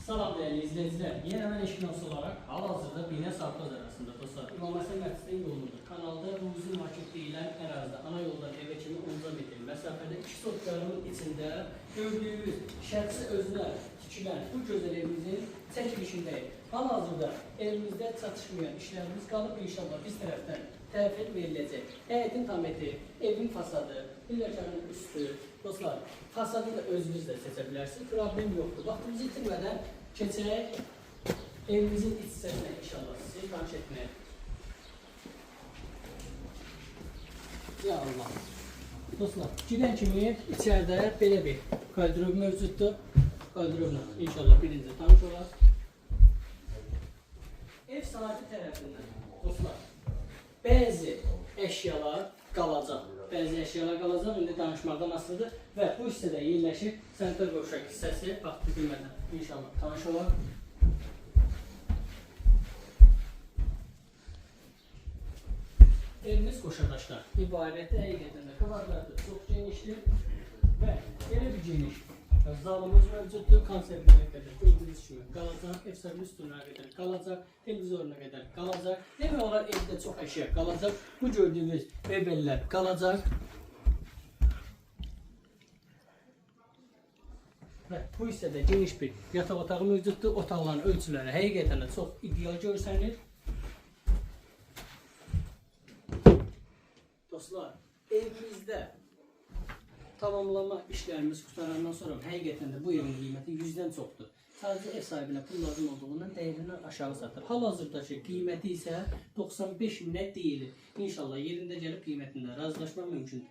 Salam değerli izleyiciler. Yine ben eşkin olsa olarak hal-hazırda Bine Sarpaz arasında dostlar. İmam Həsən Məscidinin yoludur. Kanalda Ruzi Market deyilen ərazide ana yoldan eve kimi 10 metre mesafede 2 sotlarının içinde gördüğümüz şəxsi özüne tikilen bu güzel evimizin çəkilişindəyik. Hal-hazırda evimizde çatışmayan işlerimiz kalıp inşallah biz taraftan təhvil veriləcək. Həyətin tam eti, evin fasadı, pilləkanın üstü, dostlar, fasadı da özünüz də seçə bilərsiniz. Problem yoxdur. Vaxtımızı itirmədən keçək evimizin iç hissəsinə inşallah sizi tanış etməyə. Ya Allah. Dostlar, girən kimi içəridə belə bir qaldırov mövcuddur. Qaldırövlə inşallah birinci tanış olar. Ev sahibi tərəfindən dostlar, bəzi əşyalar qalacaq. Bəzi əşyalar qalacaq, indi danışmaqdan asılıdır və bu hissədə yerləşir sanitar qovşaq hissəsi. Vaxtı bilmədən inşallah tanış olar. Evimiz qoşadaşlar ibarətdə həqiqətən də kvadratı çox genişdir və elə bir geniş zalımız mövcuddur. Konservlərə qədər gördüyünüz kimi qalacaq, ev sahibinin üstünə qədər qalacaq, televizoruna qədər qalacaq. Demək olar evdə çox əşya qalacaq. Bu gördüyünüz mebellər qalacaq. Və bu hissədə geniş bir yataq otağı mövcuddur. Otaqların ölçüləri həqiqətən də çox ideal görsənir. Dostlar, evimizdə tamamlama işlərimiz qutarandan sonra həqiqətən də bu evin qiyməti 100-dən çoxdur. Sadəcə ev sahibinə pul lazım olduğundan dəyərindən aşağı satır. Hal-hazırdakı qiyməti isə 95 minə deyilir. İnşallah yerində gəlib qiymətində razılaşmaq mümkündür.